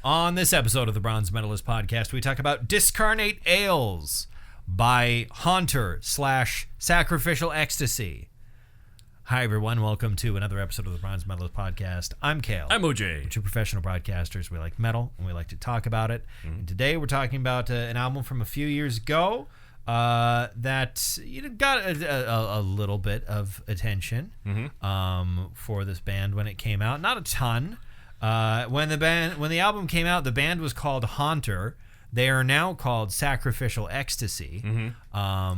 On this episode of the Bronze Metalist podcast, we talk about Discarnate Ails by Haunter/Sacrifical Ecstasy. Hi, everyone. Welcome to another episode of the Bronze Metalist podcast. I'm Kale. I'm OJ. We're two professional broadcasters. We like metal, and we like to talk about it. And today, we're talking about an album from a few years ago that got a little bit of attention for this band when it came out. Not a ton. When the album came out, the band was called Haunter. They are now called Sacrifical Ecstasy.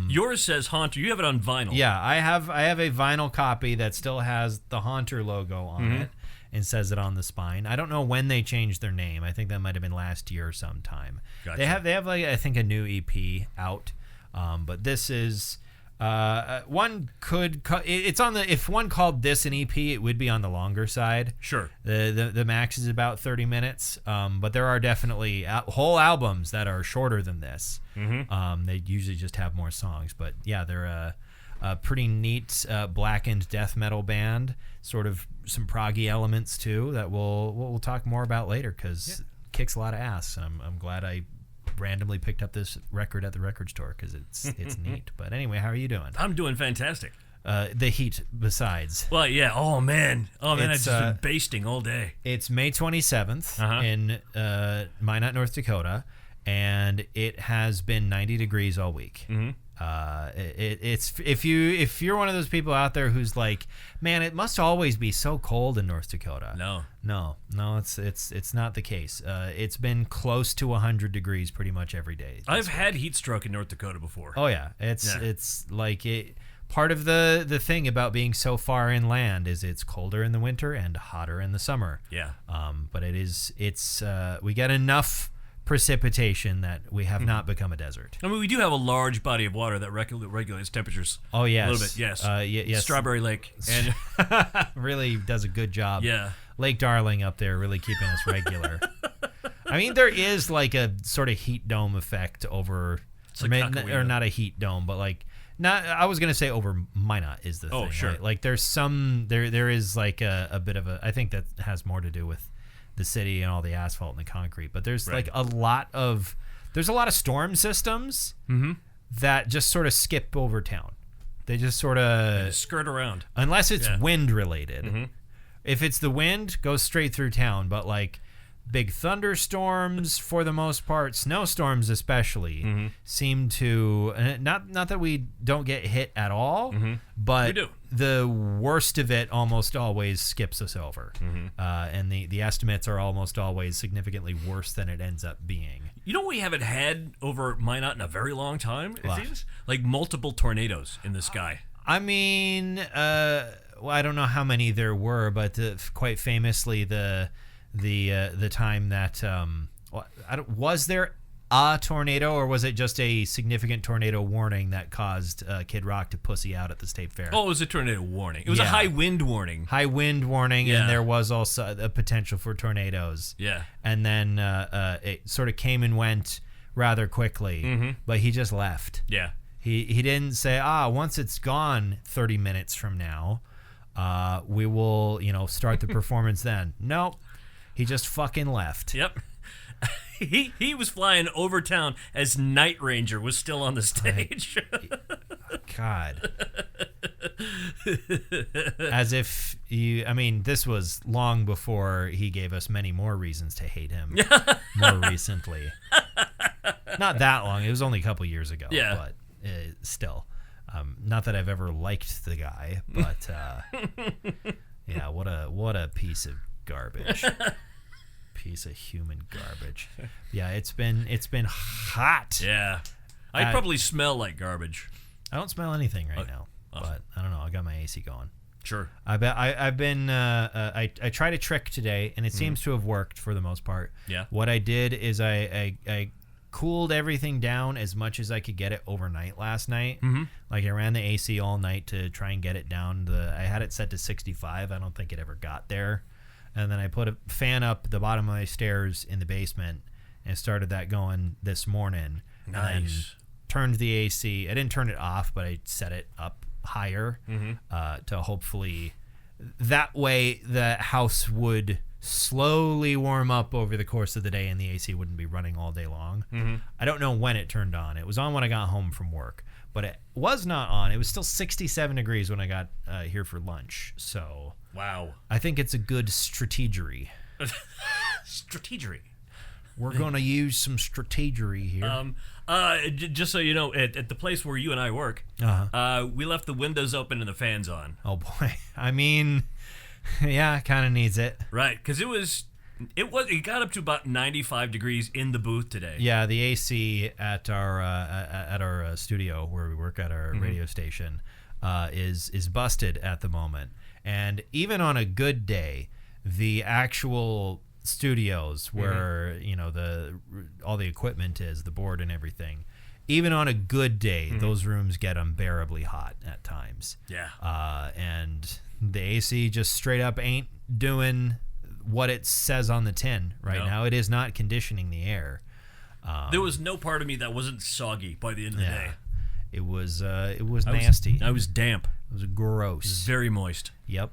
Yours says Haunter. You have it on vinyl. Yeah, I have a vinyl copy that still has the Haunter logo on it and says it on the spine. I don't know when they changed their name. I think that might have been last year sometime. Gotcha. They have like I think a new EP out, but this is. One could it's on the if one called this an EP, it would be on the longer side. Sure. The max is about 30 minutes, but there are definitely whole albums that are shorter than this. They usually just have more songs, but yeah, they're a pretty neat blackened death metal band, sort of some proggy elements too that we'll talk more about later because it kicks a lot of ass. I'm glad I randomly picked up this record at the record store because it's neat. But anyway, how are you doing? I'm doing fantastic. The heat besides. Well, yeah. Oh man, I've just been basting all day. It's May 27th in Minot, North Dakota, and it has been 90 degrees all week. It's if you're one of those people out there who's like, man, it must always be so cold in North Dakota. No, it's not the case. It's been close to 100 degrees pretty much every day. I've had heat stroke in North Dakota before. Oh yeah, it's like it. Part of the thing about being so far inland is it's colder in the winter and hotter in the summer. Yeah. But we get enough precipitation that we have not become a desert. I mean, we do have a large body of water that regulates temperatures. Oh yes, a little bit. Yes. Yes. Strawberry Lake and really does a good job. Yeah. Lake Darling up there really keeping us regular. I mean, there is like a sort of heat dome effect over, or not a heat dome, but like not. I was gonna say over Minot is the thing. Oh sure. Right? Like there's some there is like a bit of a. I think that has more to do with the city and all the asphalt and the concrete, but there's like a lot of storm systems that just sort of skip over town. They just sort of skirt around unless it's wind related. If it's the wind, goes straight through town, but like big thunderstorms for the most part, snowstorms especially seem to not that we don't get hit at all, but the worst of it almost always skips us over, and the estimates are almost always significantly worse than it ends up being. You know what we haven't had over Minot in a very long time? It seems like multiple tornadoes in the sky. I mean, well, I don't know how many there were, but quite famously the time that was there a tornado, or was it just a significant tornado warning that caused Kid Rock to pussy out at the state fair? Oh, it was a tornado warning. It was a high wind warning. High wind warning, and there was also a potential for tornadoes. Yeah. And then it sort of came and went rather quickly, but he just left. Yeah. He didn't say, once it's gone 30 minutes from now, we will, start the performance then. Nope. He just fucking left. Yep. He was flying over town as Night Ranger was still on the stage. God. As if this was long before he gave us many more reasons to hate him more recently. Not that long. It was only a couple years ago. Yeah. But still. Not that I've ever liked the guy, but yeah, what a piece of garbage. Piece of human garbage. Yeah, it's been hot. Yeah. I probably smell like garbage. I don't smell anything right now. But I don't know. I got my AC going. Sure. I've been I tried a trick today, and it seems to have worked for the most part. Yeah. What I did is I cooled everything down as much as I could get it overnight last night. Like I ran the AC all night to try and get it down. I had it set to 65. I don't think it ever got there. And then I put a fan up the bottom of my stairs in the basement and started that going this morning. Nice. And turned the AC. I didn't turn it off, but I set it up higher to hopefully that way the house would slowly warm up over the course of the day, and the AC wouldn't be running all day long. Mm-hmm. I don't know when it turned on. It was on when I got home from work, but it was not on. It was still 67 degrees when I got here for lunch. So wow, I think it's a good strategery. Strategery. We're going to use some strategery here. Just so you know, at the place where you and I work, we left the windows open and the fans on. Oh boy, I mean, yeah, kind of needs it. Right, because it got up to about 95 degrees in the booth today. Yeah, the AC at our studio where we work at our radio station is busted at the moment, and even on a good day, the actual studios where all the equipment is, the board and everything, even on a good day, those rooms get unbearably hot at times. Yeah. And the AC just straight up ain't doing what it says on the tin right now. It is not conditioning the air. There was no part of me that wasn't soggy by the end of the day. It was nasty. I was damp. It was gross. It was very moist. Yep.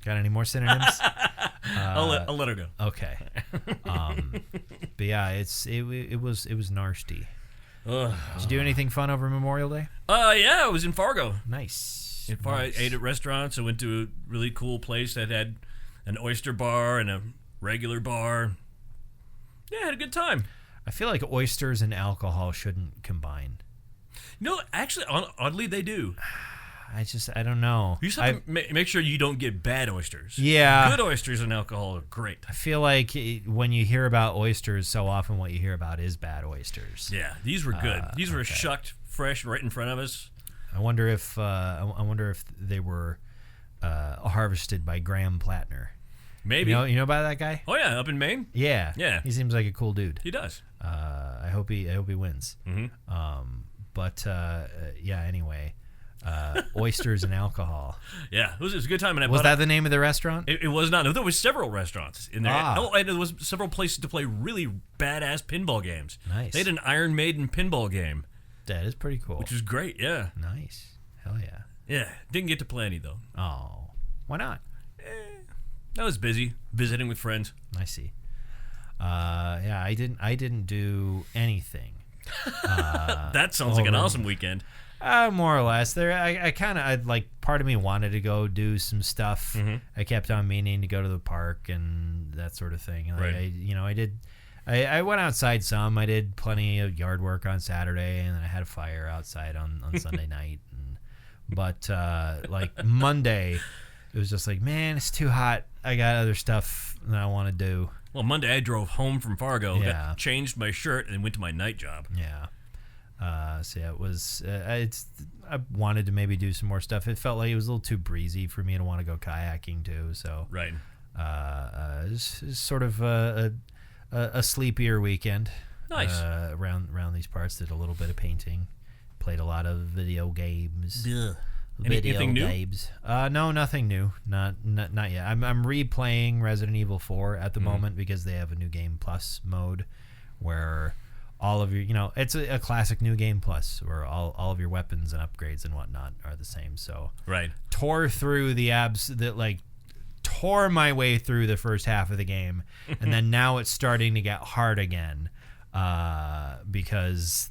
Got any more synonyms? I'll let her go. Okay. But yeah, it was nasty. Did you do anything fun over Memorial Day? Yeah, I was in Fargo. Nice. I ate at restaurants. I went to a really cool place that had an oyster bar and a regular bar. Yeah, I had a good time. I feel like oysters and alcohol shouldn't combine. No, actually, oddly, they do. I don't know. You just have to make sure you don't get bad oysters. Yeah. Good oysters and alcohol are great. I feel like when you hear about oysters, so often what you hear about is bad oysters. Yeah, these were good. These were shucked fresh right in front of us. I wonder if they were harvested by Graham Plattner. Maybe. You know about that guy? Oh yeah, up in Maine. Yeah. Yeah. He seems like a cool dude. He does. I hope he wins. Mm-hmm. Yeah. Anyway. Oysters and alcohol. Yeah, it was a good time. And was that the name of the restaurant? It was not. No, there was several restaurants in there. And there was several places to play really badass pinball games. Nice. They had an Iron Maiden pinball game. That is pretty cool. Which was great, yeah. Nice. Hell yeah. Yeah, didn't get to play any, though. Oh, why not? I was busy visiting with friends. I see. Yeah, I didn't do anything. That sounds like an awesome weekend. More or less. Part of me wanted to go do some stuff. Mm-hmm. I kept on meaning to go to the park and that sort of thing. Right. I went outside some. I did plenty of yard work on Saturday, and then I had a fire outside on Sunday night. But Monday, it was just like, man, it's too hot. I got other stuff that I want to do. Well, Monday I drove home from Fargo, got changed my shirt, and went to my night job. Yeah. So yeah, it was. I wanted to maybe do some more stuff. It felt like it was a little too breezy for me to want to go kayaking too. So right. It's sort of a sleepier weekend. Nice. Around these parts, did a little bit of painting, played a lot of video games. Yeah. Anything new? Games. No, nothing new. Not yet. I'm replaying Resident Evil 4 at the moment because they have a new game plus mode where all of your, it's a classic new game plus where all of your weapons and upgrades and whatnot are the same. So right. Tore my way through the first half of the game, and then now it's starting to get hard again because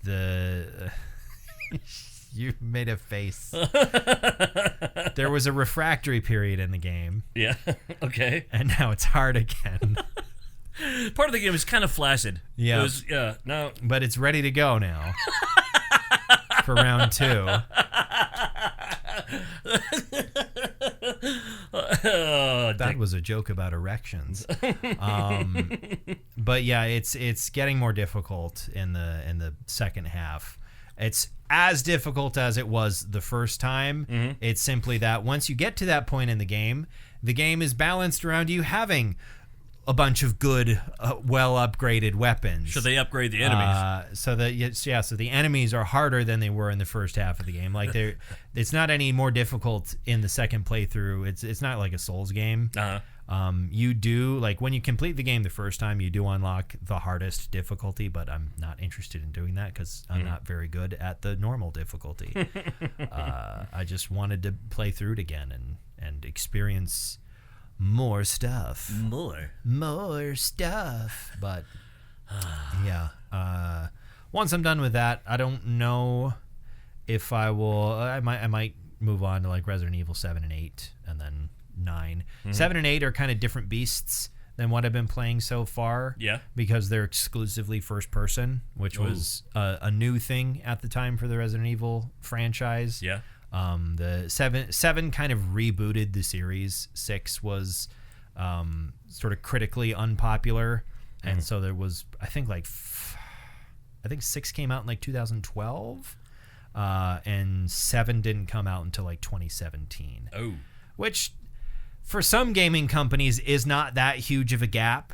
you made a face. There was a refractory period in the game. Yeah. Okay. And now it's hard again. Part of the game is kind of flaccid. Yeah. No. But it's ready to go now for round 2. That was a joke about erections. But yeah, it's getting more difficult in the second half. It's as difficult as it was the first time. Mm-hmm. It's simply that once you get to that point in the game is balanced around you having a bunch of good, well upgraded weapons. Should they upgrade the enemies? So the enemies are harder than they were in the first half of the game. Like it's not any more difficult in the second playthrough. It's not like a Souls game. Uh-huh. You do, like, when you complete the game the first time, you do unlock the hardest difficulty, but I'm not interested in doing that because I'm not very good at the normal difficulty. I just wanted to play through it again and experience more stuff. More stuff. But yeah, once I'm done with that, I don't know if I will. I might move on to like Resident Evil 7 and 8, and then 9. 7 and 8 are kind of different beasts than what I've been playing so far. Yeah. Because they're exclusively first person, which was a new thing at the time for the Resident Evil franchise. Yeah. The 7 kind of rebooted the series. 6 was sort of critically unpopular, and so there was I think 6 came out in like 2012, and 7 didn't come out until like 2017. Oh, which for some gaming companies is not that huge of a gap.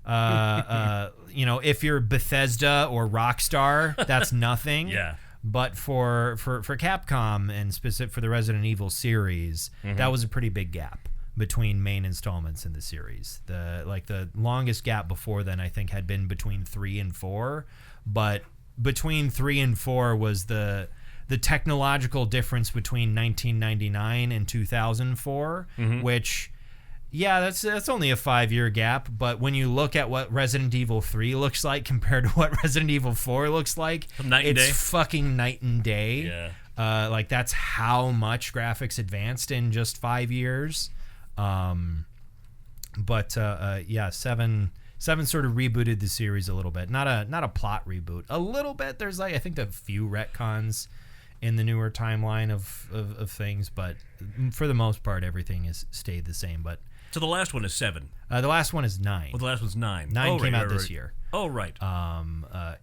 If you're Bethesda or Rockstar, that's nothing. Yeah. But for Capcom and specific for the Resident Evil series, that was a pretty big gap between main installments in the series. The longest gap before then I think had been between 3 and 4, but between 3 and 4 was the technological difference between 1999 and 2004, which, yeah, that's only a 5-year gap. But when you look at what Resident Evil 3 looks like compared to what Resident Evil 4 looks like, it's fucking night and day. Yeah. That's how much graphics advanced in just 5 years. Yeah, 7 sort of rebooted the series a little bit. Not a plot reboot. A little bit. There's I think a few retcons in the newer timeline of things, but for the most part, everything has stayed the same. But so the last one is 7. The last one is 9. Well, the last one's 9. 9 came out this year. Oh, right.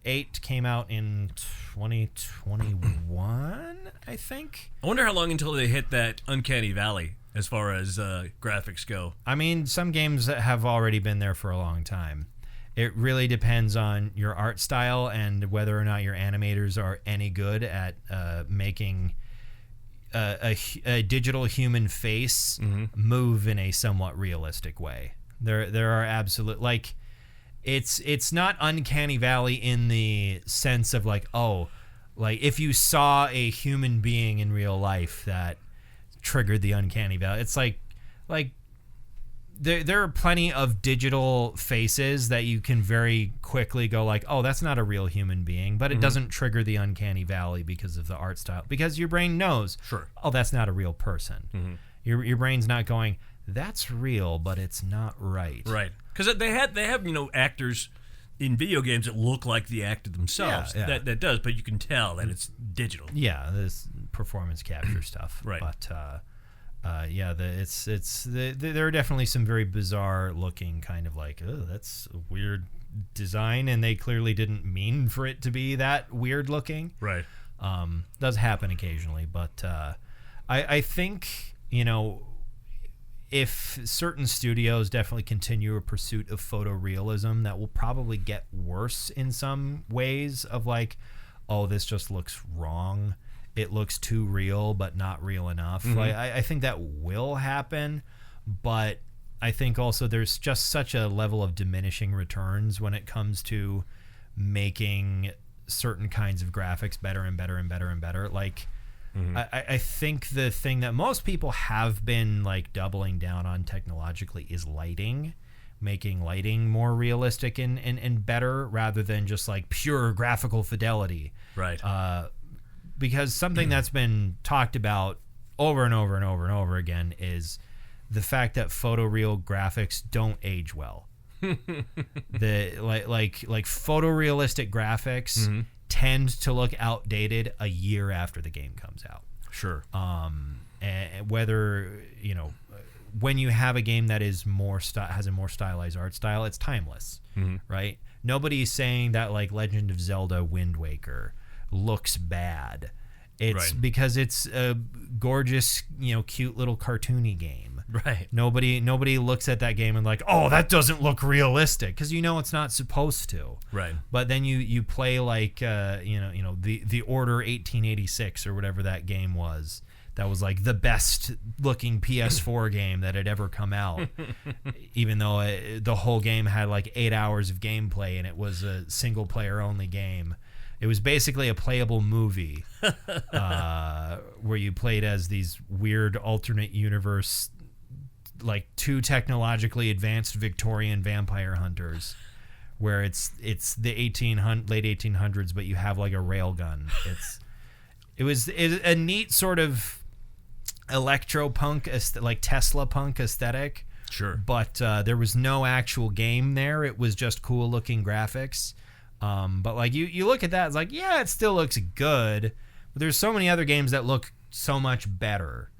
8 came out in 2021, I think. I wonder how long until they hit that uncanny valley as far as graphics go. I mean, some games have already been there for a long time. It really depends on your art style and whether or not your animators are any good at making a digital human face move in a somewhat realistic way. There are absolute it's not uncanny valley in the sense of if you saw a human being in real life that triggered the uncanny valley. It's like there are plenty of digital faces that you can very quickly go oh, that's not a real human being, but it doesn't trigger the uncanny valley because of the art style, because your brain knows, oh, that's not a real person. Your brain's not going, that's real, but it's not right. Right. Because they have actors in video games that look like the actor themselves. Yeah. That does, but you can tell that it's digital. Yeah, this performance capture stuff. Right. But there are definitely some very bizarre looking kind of that's a weird design, and they clearly didn't mean for it to be that weird looking. Right. Does happen occasionally, but I think if certain studios definitely continue a pursuit of photorealism, that will probably get worse in some ways of oh, this just looks wrong. It looks too real, but not real enough. I think that will happen, but I think also there's just such a level of diminishing returns when it comes to making certain kinds of graphics better and better and better and better. I think the thing that most people have been doubling down on technologically is lighting, making lighting more realistic and better rather than just pure graphical fidelity. Right. Because something that's been talked about over and over and over and over again is the fact that photoreal graphics don't age well. The photorealistic graphics tend to look outdated a year after the game comes out. Sure. And whether when you have a game that is has a more stylized art style, it's timeless, right? Nobody's saying that Legend of Zelda Wind Waker looks bad. It's because it's a gorgeous, cute little cartoony game. Right. Nobody looks at that game and oh, that doesn't look realistic, because it's not supposed to. Right. But then you play the Order 1886 or whatever that game was. That was the best looking PS4 game that had ever come out, even though the whole game had 8 hours of gameplay and it was a single player only game. It was basically a playable movie where you played as these weird alternate universe like two technologically advanced Victorian vampire hunters, where it's the late 1800s, but you have like a railgun. It was a neat sort of electro-punk, like Tesla punk aesthetic. Sure. But there was no actual game there. It was just cool-looking graphics. But like you look at that, it's like, yeah, it still looks good. But there's so many other games that look so much better.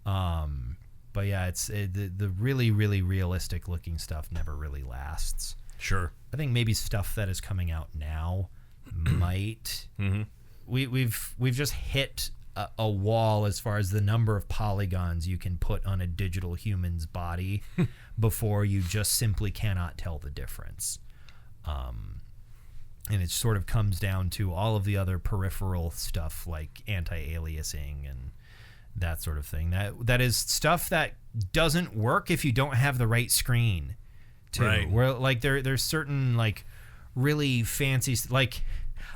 But yeah, the really, really realistic looking stuff never really lasts. Sure. I think maybe stuff that is coming out now might. Mm-hmm. We've just hit a wall as far as the number of polygons you can put on a digital human's body before you just simply cannot tell the difference. And it sort of comes down to all of the other peripheral stuff like anti-aliasing and that sort of thing. That is stuff that doesn't work if you don't have the right screen, too. Right. Where like there's certain like really fancy like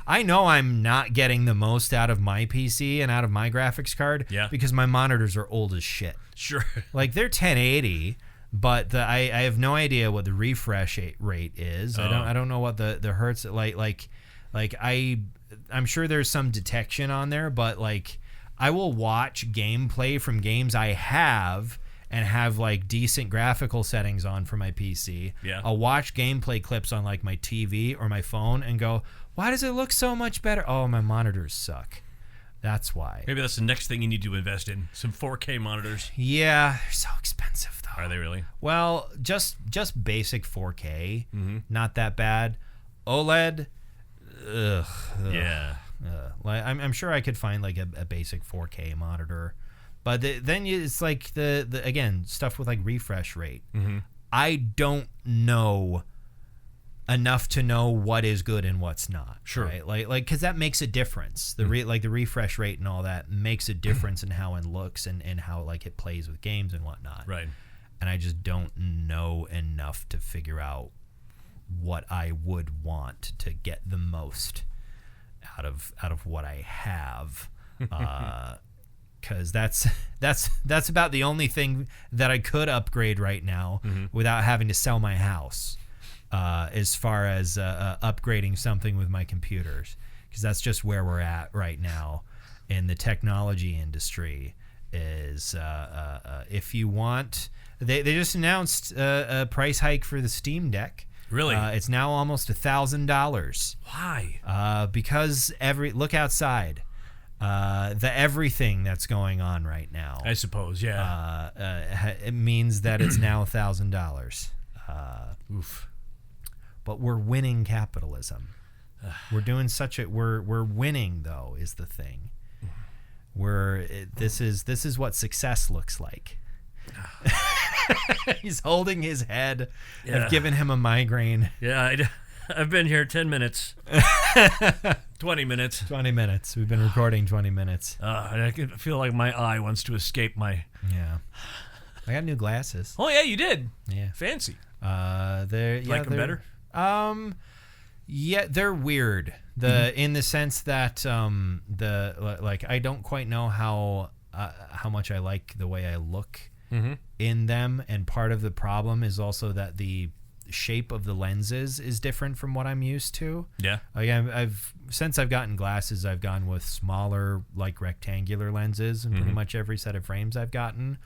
I know I'm not getting the most out of my PC and out of my graphics card because my monitors are old as shit. Sure. Like they're 1080, but I have no idea what the refresh rate is. I don't know what the hertz like I'm sure there's some detection on there, but like I will watch gameplay from games I have and have like decent graphical settings on for my PC. Yeah. I'll watch gameplay clips on like my TV or my phone and go, why does it look so much better? Oh, my monitors suck. That's why. Maybe that's the next thing you need to invest in. Some 4K monitors. Yeah, they're so expensive though. Are they really? Well, just basic 4K, not that bad. OLED, ugh. Yeah. Like I'm sure I could find like a basic 4K monitor, but then it's like the again stuff with like refresh rate. Mm-hmm. I don't know enough to know what is good and what's not. Sure. Right? Like because that makes a difference. The the refresh rate and all that makes a difference in how it looks and how like it plays with games and whatnot. Right. And I just don't know enough to figure out what I would want to get the most out of what I have. Because that's about the only thing that I could upgrade right now without having to sell my house. As far as upgrading something with my computers, because that's just where we're at right now in the technology industry. Is if you want, they just announced a price hike for the Steam Deck. Really? It's now almost $1,000. Why? Because look outside. Everything that's going on right now. I suppose, yeah. It means that it's now $1,000. Oof. But we're winning capitalism. We're doing we're winning though is the thing. This is what success looks like. He's holding his head. Yeah. I've given him a migraine. Yeah, I've been here 10 minutes. 20 minutes. 20 minutes. We've been recording 20 minutes. I can feel like my eye wants to escape my... Yeah. I got new glasses. Oh, yeah, you did. Yeah. Fancy. They're like them better? Yeah, they're weird. In the sense that I don't quite know how much I like the way I look in them, and part of the problem is also that the shape of the lenses is different from what I'm used to. Yeah. Like since I've gotten glasses, I've gone with smaller, like rectangular lenses in pretty much every set of frames I've gotten.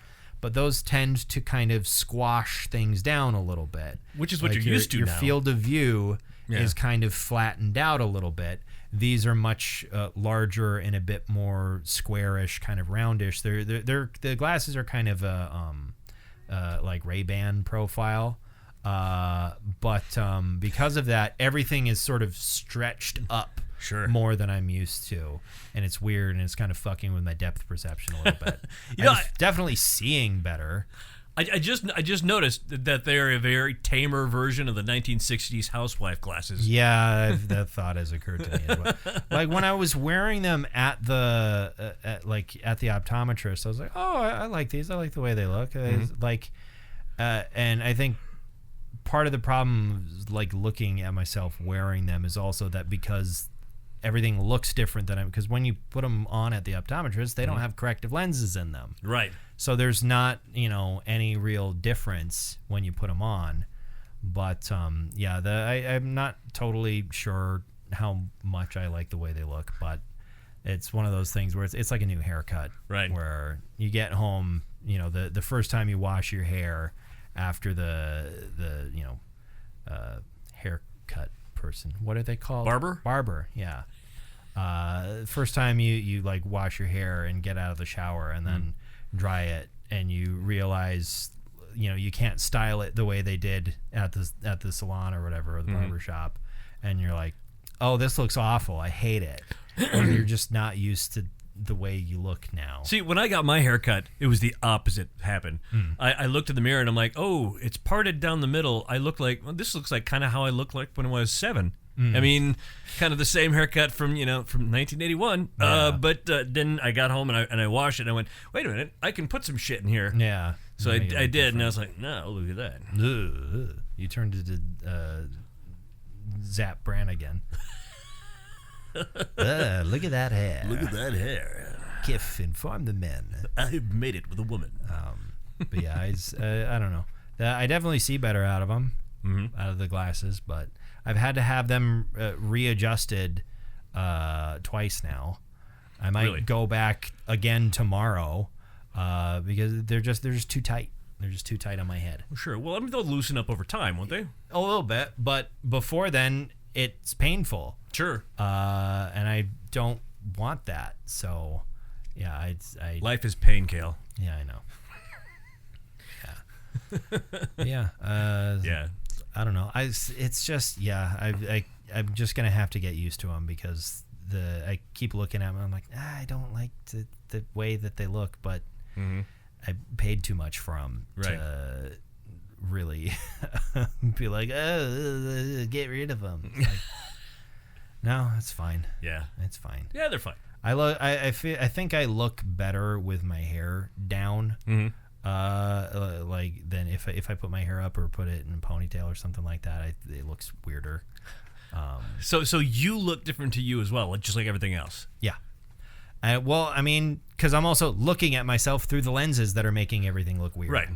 But those tend to kind of squash things down a little bit. Which is what you're used to now. Your field of view is kind of flattened out a little bit. These are much larger and a bit more squarish, kind of roundish. The glasses are kind of like Ray-Ban profile. But because of that, everything is sort of stretched up more than I'm used to, and it's weird, and it's kind of fucking with my depth perception a little bit. I'm definitely seeing better. I just noticed that they're a very tamer version of the 1960s housewife glasses. Yeah, that thought has occurred to me as well. Like when I was wearing them at the optometrist, I was like, oh, I like these. I like the way they look. And I think part of the problem, like looking at myself wearing them, is also that because everything looks different than because when you put them on at the optometrist, they don't have corrective lenses in them. Right. So there's not, any real difference when you put them on. But, I'm not totally sure how much I like the way they look, but it's one of those things where it's like a new haircut. Right. Where you get home, the first time you wash your hair after the haircut person. What are they called? Barber, yeah. First time you like wash your hair and get out of the shower and then dry it, and you realize you can't style it the way they did at the salon or whatever, or the barber shop, and you're like, oh, this looks awful, I hate it. And you're just not used to the way you look now. See, when I got my haircut, it was the opposite happened. I looked in the mirror and I'm like, oh, it's parted down the middle. I look like, well, this looks like kind of how I looked like when I was 7. I mean, kind of the same haircut from 1981. Yeah. But then I got home and I washed it and I went, wait a minute, I can put some shit in here. Yeah. So I did, and I was like, no, look at that. Ugh. You turned into Zap Brannigan. Look at that hair. Look at that hair. Kiff, inform the men. I've made it with a woman. But yeah, I don't know. I definitely see better out of them, out of the glasses, but I've had to have them readjusted twice now. I might go back again tomorrow because they're just too tight. They're just too tight on my head. Sure. Well, I mean, they'll loosen up over time, won't they? A little bit, but before then, it's painful. Sure. And I don't want that. So, yeah, I life is pain, Kale. Yeah, I know. Yeah. Yeah. I don't know. It's just I'm just gonna have to get used to them because I keep looking at them. I'm like, I don't like the way that they look, but I paid too much for them to really be like, oh, get rid of them. Like, no, it's fine. Yeah, it's fine. Yeah, they're fine. I think I look better with my hair down. Like than if I put my hair up or put it in a ponytail or something like that, it looks weirder. So you look different to you as well, just like everything else. Yeah. Well, I mean, because I'm also looking at myself through the lenses that are making everything look weird. Right.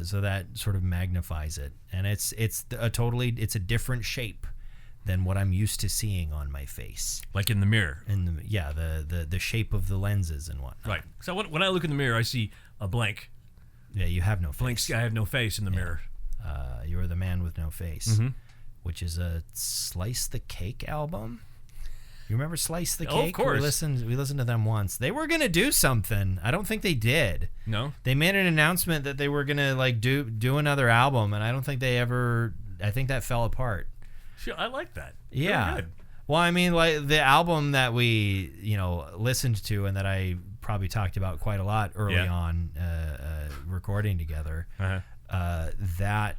So that sort of magnifies it, and it's a different shape than what I'm used to seeing on my face. Like in the mirror. The shape of the lenses and whatnot. Right. So when I look in the mirror, I see a blank. Yeah, you have no face. Blank. I have no face in the mirror. You are the man with no face, which is a Slice the Cake album. You remember Slice the Cake? Oh, of course. We listened to them once. They were gonna do something. I don't think they did. No. They made an announcement that they were gonna like do another album, and I don't think they ever. I think that fell apart. Sure, I like that. Yeah. Really good. Well, I mean, like the album that we listened to and that I probably talked about quite a lot early on recording together. That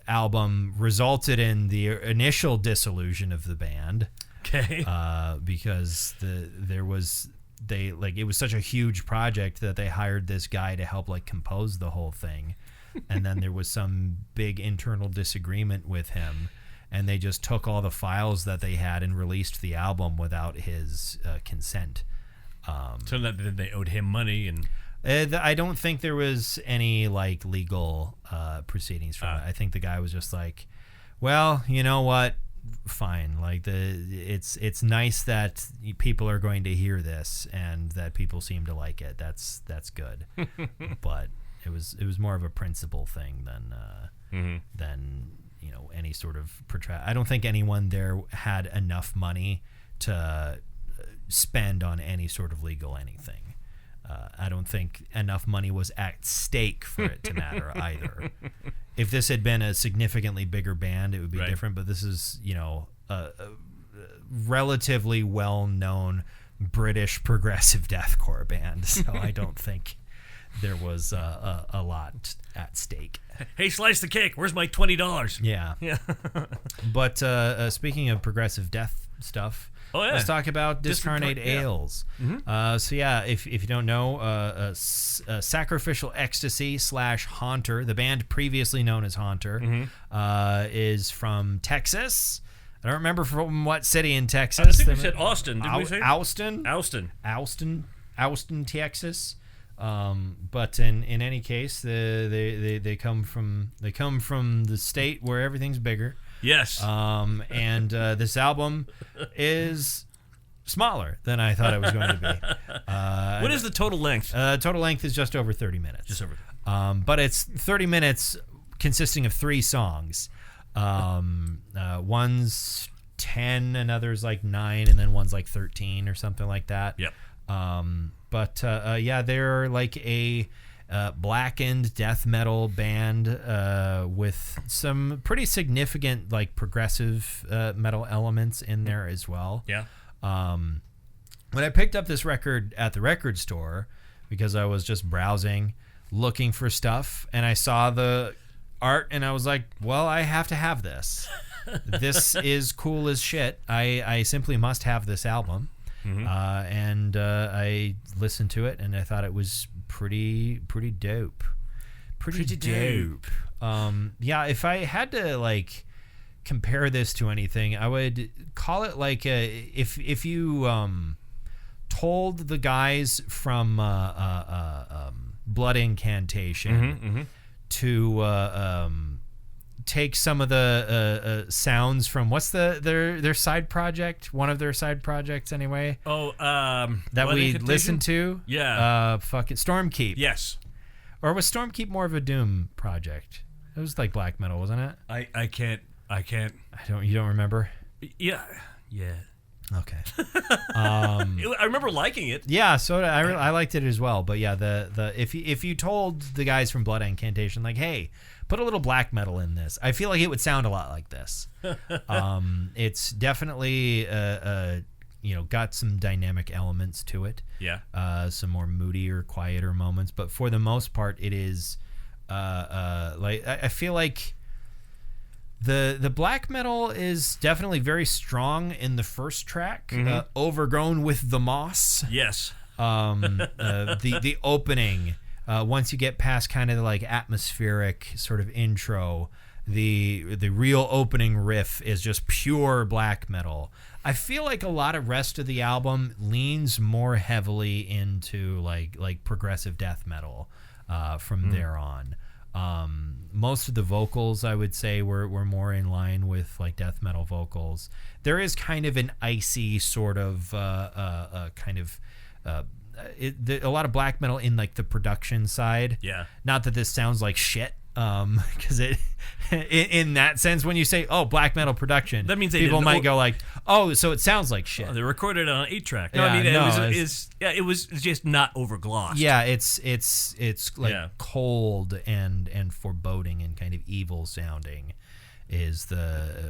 album resulted in the initial dissolution of the band. Okay. Because it was such a huge project that they hired this guy to help like compose the whole thing, and then there was some big internal disagreement with him, and they just took all the files that they had and released the album without his consent. So that they owed him money, and I don't think there was any like legal proceedings from it. I think the guy was just like, well, you know what? Fine. Like it's nice that people are going to hear this and that people seem to like it. That's good. But it was more of a principle thing than any sort of I don't think anyone there had enough money to spend on any sort of legal anything. I don't think enough money was at stake for it to matter either. If this had been a significantly bigger band, it would be different. But this is, a relatively well-known British progressive deathcore band. So I don't think there was a lot at stake. Hey, Slice the Cake, where's my $20? Yeah. But speaking of progressive death stuff, let's talk about Discarnate Ails. So yeah, if you don't know, Sacrificial Ecstasy / Haunter, the band previously known as Haunter, is from Texas. I don't remember from what city in Texas. I think we said Austin. Did we say Austin? Austin, Texas. But in any case, they come from the state where everything's bigger. Yes. And this album is smaller than I thought it was going to be. What is the total length? Total length is just over 30 minutes. Just over. But it's 30 minutes consisting of 3 songs. One's 10, another's like 9, and then one's like 13 or something like that. Yep. But they're like a blackened death metal band with some pretty significant like progressive metal elements in there as well. Yeah. When I picked up this record at the record store, because I was just browsing, looking for stuff, and I saw the art, and I was like, well, I have to have this. This is cool as shit. I simply must have this album. Mm-hmm. And I listened to it, and I thought it was pretty dope. Pretty dope. If I had to like compare this to anything, I would call it like if you told the guys from Blood Incantation to take some of the sounds from what's their side project, one of their side projects anyway. That we listened to. Yeah. Fucking Stormkeep. Yes. Or was Stormkeep more of a Doom project? It was like black metal, wasn't it? I can't. You don't remember? Yeah. Okay. I remember liking it. Yeah, so I liked it as well. But yeah, the if you told the guys from Blood Incantation like, hey, put a little black metal in this, I feel like it would sound a lot like this. It's definitely got some dynamic elements to it. Yeah. Some more moody or quieter moments, but for the most part, it is like I feel like the black metal is definitely very strong in the first track, Overgrown with the Moss. Yes. The opening, once you get past kind of like atmospheric sort of intro, the real opening riff is just pure black metal. I feel like a lot of rest of the album leans more heavily into like progressive death metal from there on. Most of the vocals, I would say, were more in line with like death metal vocals. There is kind of an icy sort of a lot of black metal in like the production side. Yeah. Not that this sounds like shit, because it in that sense, when you say black metal production, that means people might go like, oh, so it sounds like shit. They recorded it on an 8-track. It was just not overglossed. Yeah, it's like cold and foreboding and kind of evil sounding is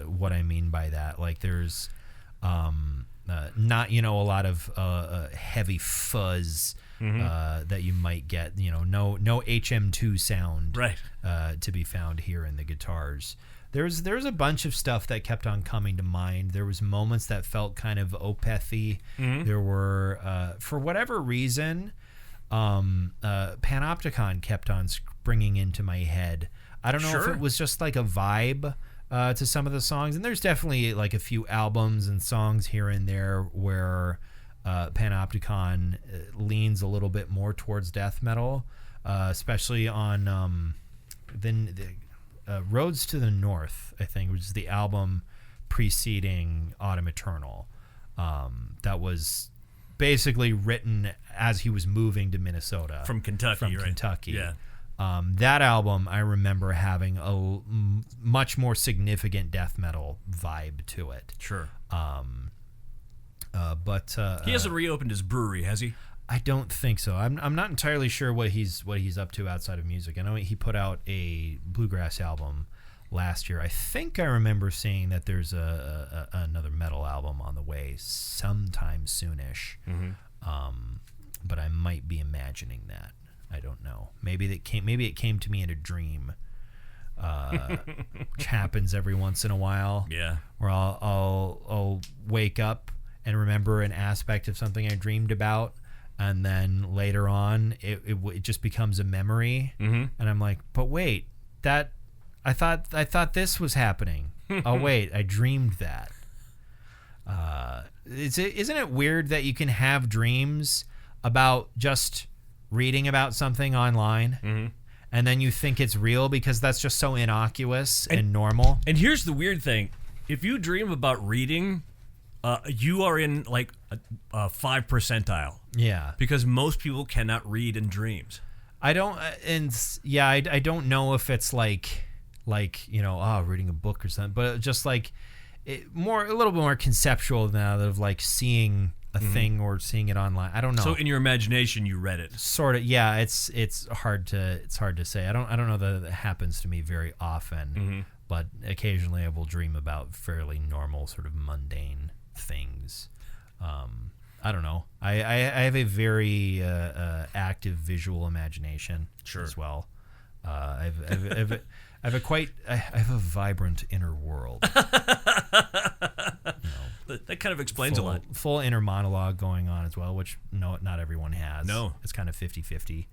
what I mean by that. Like there's not a lot of heavy fuzz that you might get, no HM2 sound to be found here in the guitars. There's a bunch of stuff that kept on coming to mind. There was moments that felt kind of Opeth-y. There were, for whatever reason, Panopticon kept on springing into my head. I don't know if it was just like a vibe to some of the songs, and there's definitely like a few albums and songs here and there where Panopticon leans a little bit more towards death metal, especially on Roads to the North, I think, which is the album preceding Autumn Eternal. That was basically written as he was moving to Minnesota from Kentucky. Yeah. That album, I remember having a much more significant death metal vibe to it. Sure. But he hasn't reopened his brewery, has he? I don't think so. I'm not entirely sure what he's up to outside of music. I know he put out a bluegrass album last year. I think I remember seeing that there's another metal album on the way sometime soonish. But I might be imagining that. I don't know. Maybe it came to me in a dream, which happens every once in a while. Yeah. Where I'll wake up and remember an aspect of something I dreamed about, and then later on it just becomes a memory, and I'm like, but wait, that I thought this was happening. Oh wait, I dreamed that. isn't it weird that you can have dreams about just reading about something online, and then you think it's real because that's just so innocuous and normal? And here's the weird thing: if you dream about reading, you are in like a 5 percentile. Yeah, because most people cannot read in dreams. I don't, I don't know if it's like reading a book or something, but just like a little bit more conceptual now of like seeing a thing or seeing it online. I don't know. So in your imagination, you read it. Sort of, yeah. It's hard to say. I don't know that it happens to me very often, but occasionally I will dream about fairly normal, sort of mundane things. I don't know. I have a very active visual imagination as well. I have a vibrant inner world. That kind of explains a lot. Full inner monologue going on as well, which not everyone has. No. It's kind of 50-50.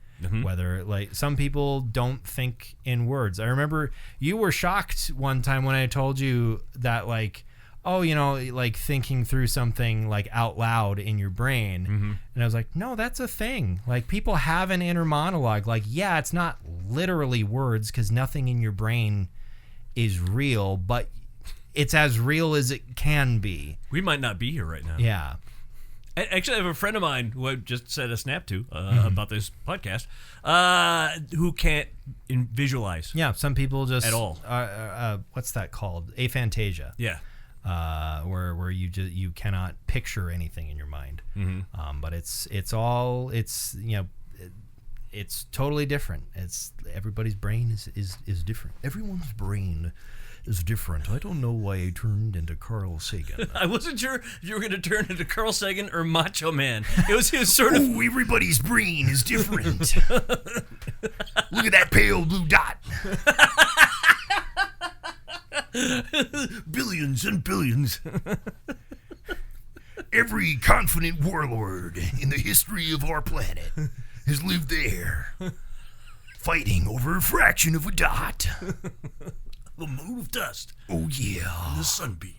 Whether, like, some people don't think in words. I remember you were shocked one time when I told you that, like, like thinking through something like out loud in your brain. And I was like, no, that's a thing. Like, people have an inner monologue. Like, yeah, it's not literally words because nothing in your brain is real, but it's as real as it can be. We might not be here right now. Yeah. Actually, I have a friend of mine who I just sent a snap to about this podcast who can't visualize. Yeah, some people just... At all. What's that called? Aphantasia. Yeah. Where you cannot picture anything in your mind. But it's totally different. It's everybody's brain is different. Everyone's brain is different. I don't know why I turned into Carl Sagan. I wasn't sure if you were going to turn into Carl Sagan or Macho Man. It was his sort of... Oh, everybody's brain is different. Look at that pale blue dot. Billions and billions. Every confident warlord in the history of our planet has lived there, fighting over a fraction of a dot. The moon of dust. Oh, yeah. And the sunbeam.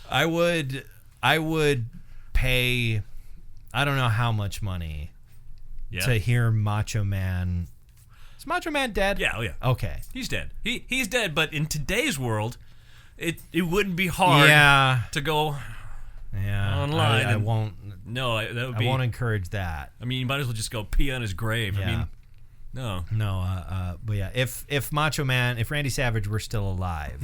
I would pay, I don't know how much money to hear Macho Man. Is Macho Man dead? Yeah, oh yeah. Okay. He's dead. He's dead, but in today's world, it wouldn't be hard to go online. I won't. No, that would be... I won't encourage that. I mean, you might as well just go pee on his grave. Yeah. I mean, no. But yeah, if Macho Man, if Randy Savage were still alive,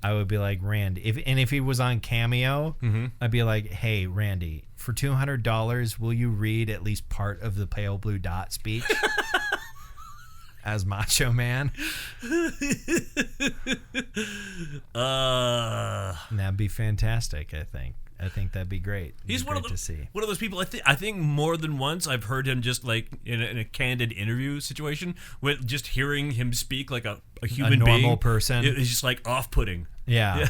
I would be like, Randy, if he was on Cameo, I'd be like, hey, Randy, for $200, will you read at least part of the Pale Blue Dot speech as Macho Man? And that'd be fantastic, I think. I think that'd be great. He's one of those people. I think more than once I've heard him just like in a candid interview situation with just hearing him speak like a human normal being, person. It's just like off-putting. Yeah.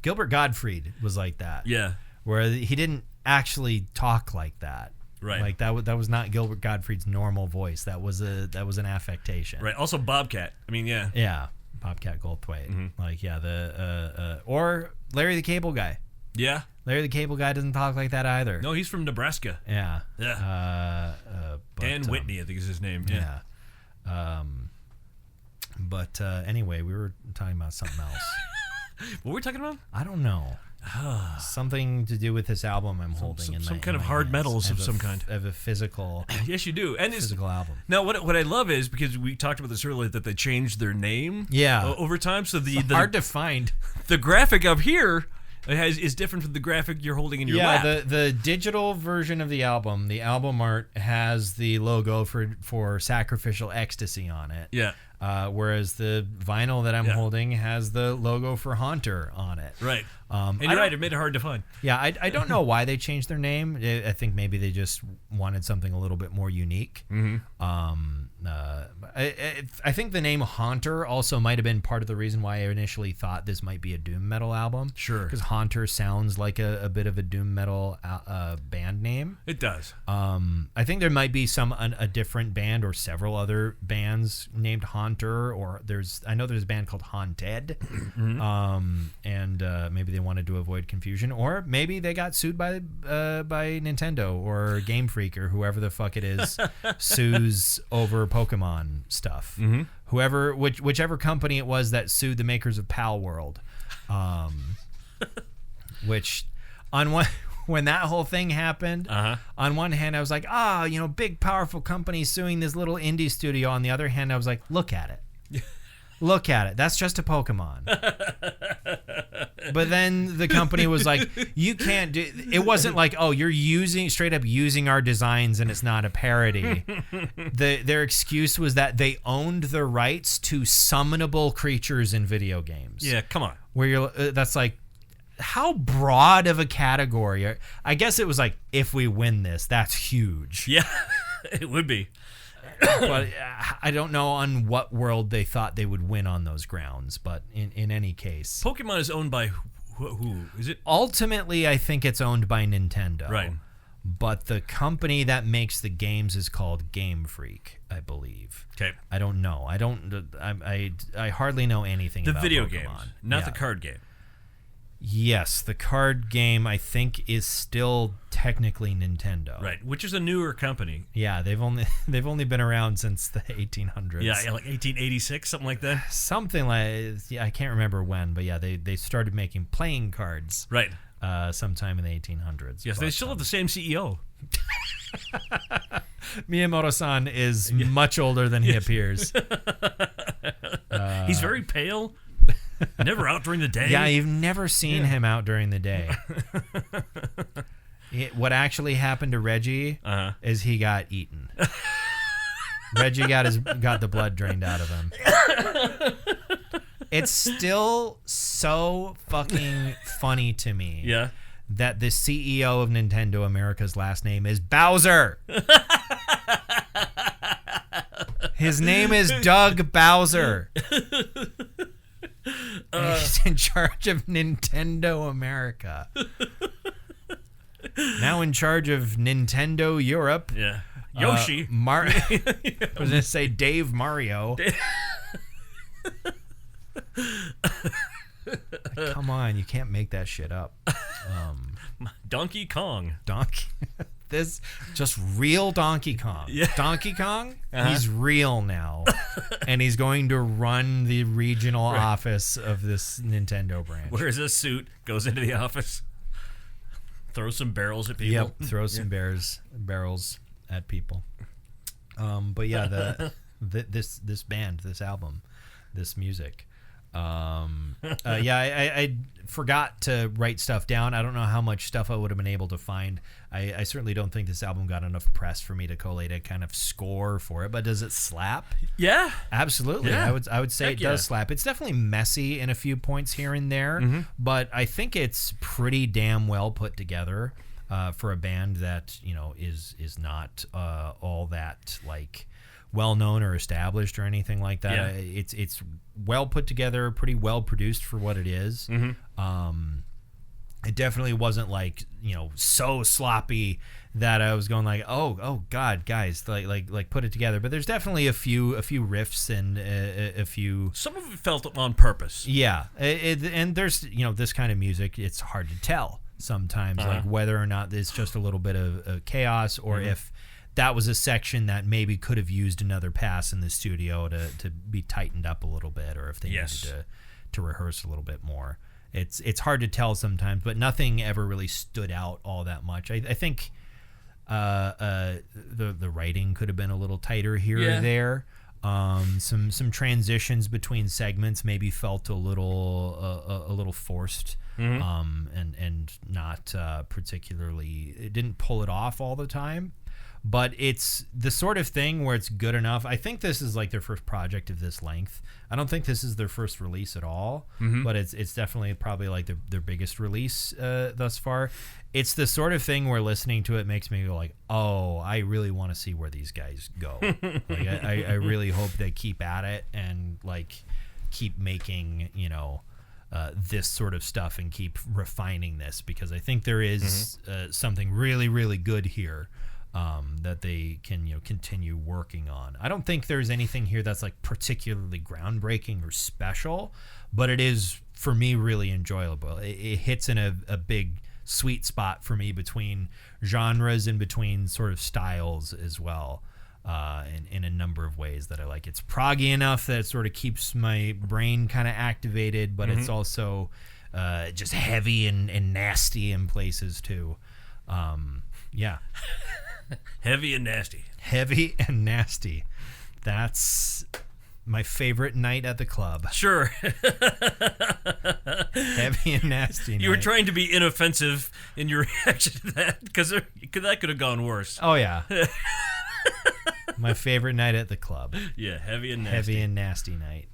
Gilbert Gottfried was like that. Yeah. Where he didn't actually talk like that. Right. Like that was not Gilbert Gottfried's normal voice. That was an affectation. Right. Also Bobcat. I mean, yeah. Yeah. Bobcat Goldthwait. Like, yeah, or Larry the Cable Guy. Yeah. Larry the Cable Guy doesn't talk like that either. No, he's from Nebraska. Yeah. Yeah. Dan Whitney, I think is his name. Yeah. But anyway, we were talking about something else. What were we talking about? I don't know. Something to do with this album I'm holding. Some kind of hard metals of some kind. Of a physical. Yes, you do. And physical album. Now, what I love is, because we talked about this earlier, that they changed their name. Yeah. Over time. So the hard to find. The graphic up here is different from the graphic you're holding in your lap. Yeah, the digital version of the album art has the logo for Sacrifical Ecstasy on it. Yeah. Whereas the vinyl that I'm holding has the logo for Haunter on it. Right. And you're right, it made it hard to find. Yeah, I don't know why they changed their name. I think maybe they just wanted something a little bit more unique. I think the name Haunter also might have been part of the reason why I initially thought this might be a doom metal album. Sure. Because Haunter sounds like a bit of a doom metal band name. It does. I think there might be a different band or several other bands named Haunter, or I know there's a band called Haunted, and maybe they wanted to avoid confusion, or maybe they got sued by Nintendo or Game Freak or whoever the fuck it is sues over Pokemon stuff. Whichever company it was that sued the makers of Pal World, which when that whole thing happened, on one hand I was like, big powerful company suing this little indie studio. On the other hand, I was like, look at it. Look at it. That's just a Pokemon. But then the company was like, you can't do it. Wasn't like, oh, you're straight up using our designs and it's not a parody. Their excuse was that they owned the rights to summonable creatures in video games. Yeah, come on. Where that's like, how broad of a category? I guess it was like, if we win this, that's huge. Yeah, it would be. But I don't know on what world they thought they would win on those grounds. But in any case, Pokemon is owned by who? Is it? Ultimately, I think it's owned by Nintendo. Right. But the company that makes the games is called Game Freak, I believe. Okay. I don't know. I hardly know anything about the video Pokemon. games, not the card game. Yes, the card game I think is still technically Nintendo. Right, which is a newer company. Yeah, they've only been around since the 1800s. Yeah, like 1886, something like that. Something like, I can't remember when, but yeah, they started making playing cards. Right. Sometime in the 1800s. Yes, they still have the same CEO. Miyamoto-san is much older than he appears. He's very pale. Never out during the day. Yeah, you've never seen him out during the day. What actually happened to Reggie is he got eaten. Reggie got the blood drained out of him. It's still so fucking funny to me. Yeah. That the CEO of Nintendo America's last name is Bowser. His name is Doug Bowser. He's in charge of Nintendo America. Now in charge of Nintendo Europe. Yeah. Yoshi. I was going to say Dave Mario. Come on, you can't make that shit up. Donkey Kong. This just real Donkey Kong. Yeah. Donkey Kong, he's real now. And he's going to run the regional office of this Nintendo branch. Wears a suit, goes into the office, throws some barrels at people. Yep, throws some barrels at people. But yeah, this band, this album, this music. I forgot to write stuff down. I don't know how much stuff I would have been able to find. I certainly don't think this album got enough press for me to collate a kind of score for it. But does it slap? Yeah, absolutely. Yeah. I would say it does slap. It's definitely messy in a few points here and there, but I think it's pretty damn well put together for a band that is not all that like well known or established or anything like that. Yeah. It's well put together, pretty well produced for what it is. It definitely wasn't like so sloppy that I was going like, oh God, guys, like put it together. But there's definitely a few riffs and a few. Some of it felt on purpose. Yeah, and there's this kind of music. It's hard to tell sometimes like whether or not it's just a little bit of chaos or if that was a section that maybe could have used another pass in the studio to be tightened up a little bit, or if they needed to rehearse a little bit more. It's hard to tell sometimes, but nothing ever really stood out all that much. I think the writing could have been a little tighter here or there. Some transitions between segments maybe felt a little forced, and not particularly. It didn't pull it off all the time. but it's the sort of thing where it's good enough. I think this is like their first project of this length. I don't think this is their first release at all, but it's definitely probably like their biggest release thus far. It's the sort of thing where listening to it makes me go like, oh, I really want to see where these guys go. Like I really hope they keep at it and like keep making, this sort of stuff and keep refining this, because I think there is something really, really good here that they can continue working on. I don't think there's anything here that's like particularly groundbreaking or special, but it is for me really enjoyable. It hits in a big sweet spot for me between genres and between sort of styles as well. In a number of ways that I like. It's proggy enough that it sort of keeps my brain kind of activated, but it's also just heavy and nasty in places too. Yeah. Heavy and nasty. Heavy and nasty. That's my favorite night at the club. Sure. Heavy and nasty night. You were trying to be inoffensive in your reaction to that, because that could have gone worse. Oh, yeah. My favorite night at the club. Yeah, heavy and nasty. Heavy and nasty night.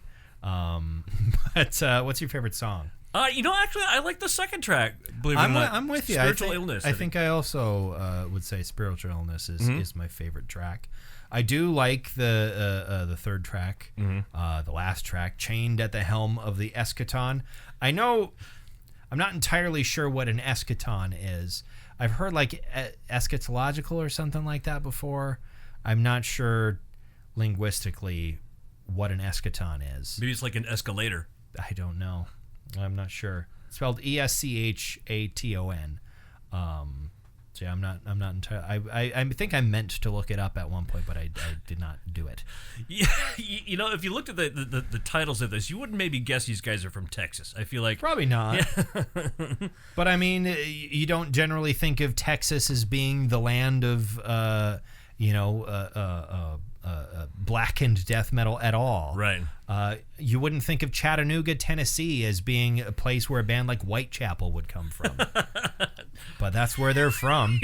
But what's your favorite song? Actually, I like the second track. Believe it or not. I'm with you. Spiritual Illness. I think I also would say Spiritual Illness is my favorite track. I do like the third track, the last track, Chained at the Helm of the Eschaton. I know, I'm not entirely sure what an eschaton is. I've heard like eschatological or something like that before. I'm not sure linguistically what an eschaton is. Maybe it's like an escalator. I don't know. I'm not sure. It's spelled Eschaton. So yeah, I'm not entirely. I think I meant to look it up at one point, but I did not do it. Yeah, if you looked at the titles of this, you wouldn't maybe guess these guys are from Texas. I feel like probably not. Yeah. But I mean, you don't generally think of Texas as being the land of blackened death metal at all. Right. You wouldn't think of Chattanooga, Tennessee as being a place where a band like Whitechapel would come from. But that's where they're from.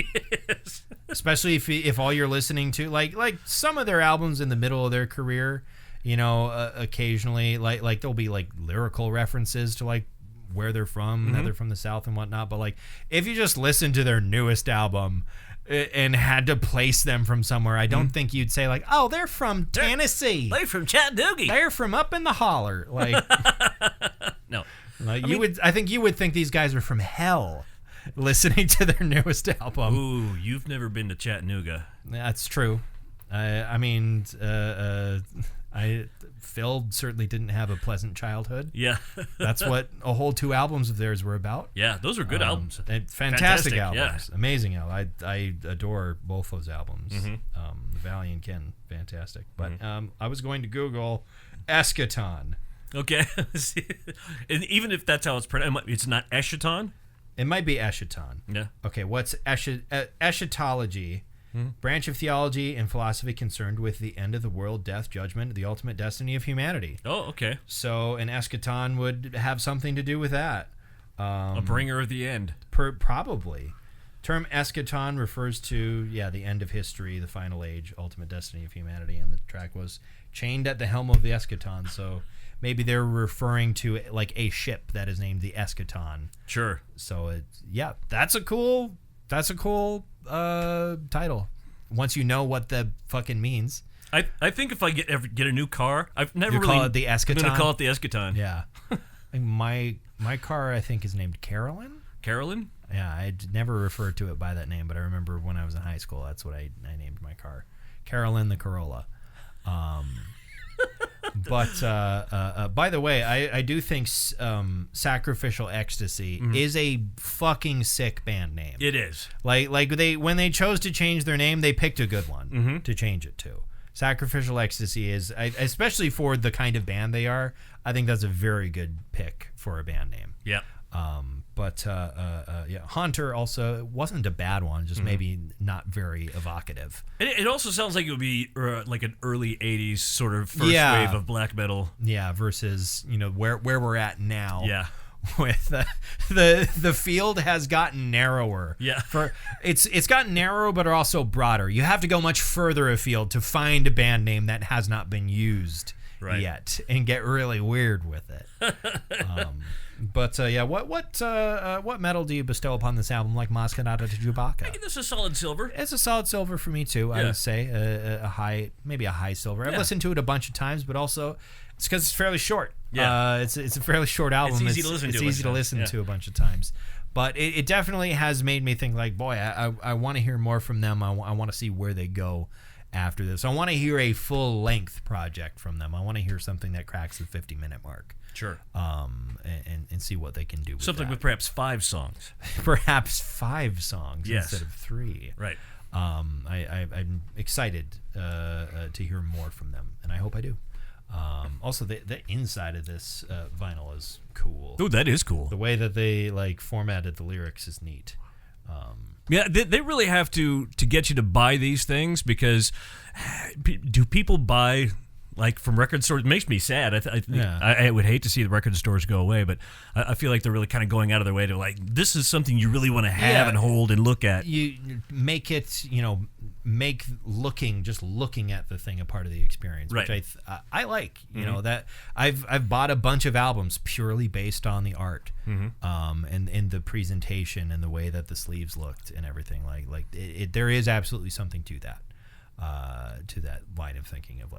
Yes. Especially if all you're listening to, like some of their albums in the middle of their career, occasionally, like there'll be like lyrical references to like where they're from, that they're from the South and whatnot. But like if you just listen to their newest album and had to place them from somewhere, I don't think you'd say like, oh, they're from Tennessee. They're from Chattanooga. They're from up in the holler. Like, no, I think you would think these guys are from hell, listening to their newest album. Ooh, you've never been to Chattanooga. That's true. Phil certainly didn't have a pleasant childhood. Yeah. That's what a whole 2 albums of theirs were about. Yeah, those are good albums. Fantastic albums. Yeah. Amazing albums. I adore both those albums. Valley and Ken, fantastic. But I was going to Google Eschaton. Okay. And even if that's how it's pronounced, it's not Eschaton? It might be Eschaton. Yeah. Okay, what's eschatology? Branch of theology and philosophy concerned with the end of the world, death, judgment, the ultimate destiny of humanity. Oh, okay. So an eschaton would have something to do with that. A bringer of the end. Probably. Term eschaton refers to, the end of history, the final age, ultimate destiny of humanity, and the track was Chained at the Helm of the Eschaton. So maybe they're referring to like a ship that is named the Eschaton. Sure. So that's a cool title. Once you know what the fucking means. I think if I ever get a new car, I've never really call it the Eschaton. I'm gonna call it the Eschaton. Yeah. my car I think is named Carolyn. Carolyn? Yeah, I never referred to it by that name, but I remember when I was in high school, that's what I named my car. Carolyn the Corolla. But by the way, I do think Sacrificial Ecstasy is a fucking sick band name. It is. Like when they chose to change their name, they picked a good one to change it to. Sacrificial Ecstasy is, especially for the kind of band they are, I think that's a very good pick for a band name. Yeah. But Haunter also wasn't a bad one, just maybe not very evocative. And it also sounds like it would be like an early 80s sort of first wave of black metal. Yeah, versus, where we're at now. Yeah. with the field has gotten narrower. Yeah. It's gotten narrower, but also broader. You have to go much further afield to find a band name that has not been used yet, and get really weird with it. But what metal do you bestow upon this album, like Maskanata to Chewbacca? I give this a solid silver. It's a solid silver for me too. I would say maybe a high silver. I've listened to it a bunch of times, but also it's because it's fairly short. Yeah, it's a fairly short album. It's easy to listen to. It's easy to listen to a bunch of times. But it definitely has made me think, like, boy, I want to hear more from them. I want to see where they go after this. I want to hear a full-length project from them. I want to hear something that cracks the 50-minute mark. Sure. And see what they can do with something that. With perhaps 5 songs. Perhaps 5 songs instead of 3. Right. I'm excited to hear more from them, and I hope I do. Also, the inside of this vinyl is cool. Oh, that is cool. The way that they formatted the lyrics is neat. Yeah, they really have to get you to buy these things, because do people buy from record stores? It makes me sad. I would hate to see the record stores go away, but I feel like they're really kind of going out of their way to this is something you really want to have and hold and look at. You make it, make looking at the thing a part of the experience, right. Which I like. You know, that I've bought a bunch of albums purely based on the art, and the presentation and the way that the sleeves looked and everything. There is absolutely something to that line of thinking of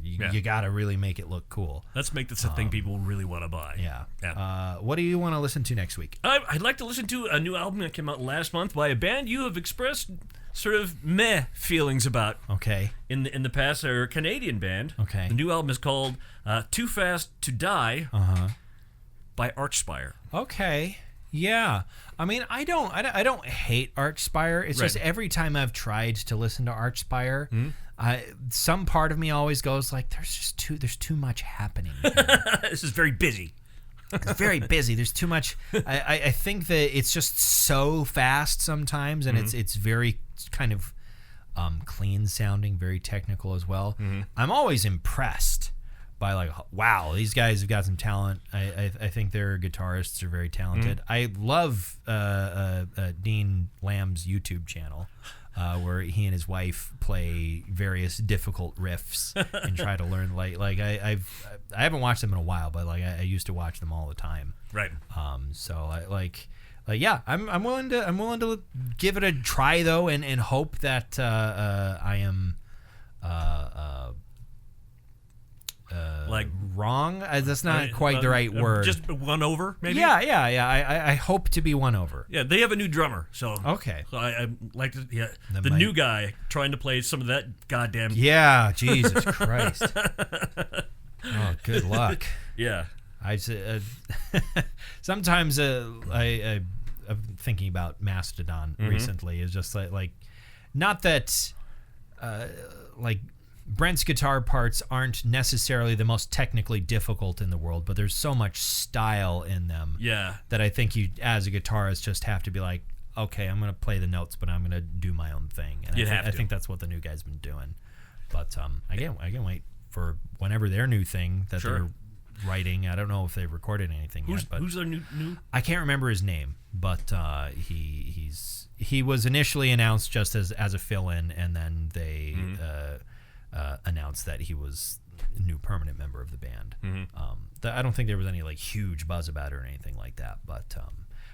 you got to really make it look cool. Let's make this a thing people really want to buy. Yeah. What do you want to listen to next week? I'd like to listen to a new album that came out last month by a band you have expressed sort of meh feelings about. Okay. In the past, they're a Canadian band. Okay. The new album is called Too Fast to Die by Archspire. Okay. Yeah. I mean, I don't hate Archspire. It's just every time I've tried to listen to Archspire, some part of me always goes there's too much happening here. This is very busy. It's very busy. There's too much. I think that it's just so fast sometimes, and it's very kind of clean sounding, very technical as well. I'm always impressed by wow, these guys have got some talent. I think their guitarists are very talented. I love Dean Lamb's YouTube channel, where he and his wife play various difficult riffs and try to learn. I haven't watched them in a while, but I used to watch them all the time. Right. So I'm willing to give it a try though, and hope that I am wrong. That's not quite the right word. Just won over, maybe. Yeah. I hope to be won over. Yeah, they have a new drummer, so okay. So I like to. Yeah, the new guy trying to play some of that goddamn. Yeah, Jesus Christ. Oh, good luck. Yeah. Sometimes I'm thinking about Mastodon recently. Is just not that Brent's guitar parts aren't necessarily the most technically difficult in the world, but there's so much style in them that I think you, as a guitarist, just have to be okay, I'm going to play the notes, but I'm going to do my own thing. And I think that's what the new guy's been doing. But I can't wait for whenever their new thing that they're writing. I don't know if they've recorded anything yet. But who's their new? I can't remember his name, but he was initially announced just as a fill-in, and then they announced that he was a new permanent member of the band. I don't think there was any huge buzz about it or anything like that, but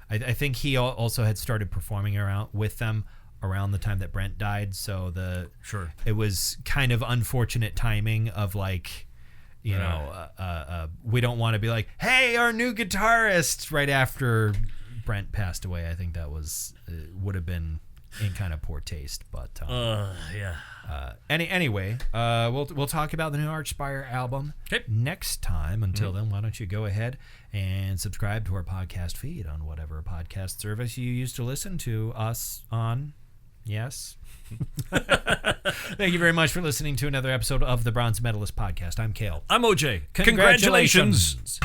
I think he also had started performing with them around the time that Brent died, so it was kind of unfortunate timing of we don't want to be hey, our new guitarist right after Brent passed away. I think that would have been in kind of poor taste, but anyway, we'll talk about the new Archspire album next time. Until then, why don't you go ahead and subscribe to our podcast feed on whatever podcast service you used to listen to us on. Yes. Thank you very much for listening to another episode of the Bronze Metalist Podcast. I'm Kale. I'm OJ. Congratulations.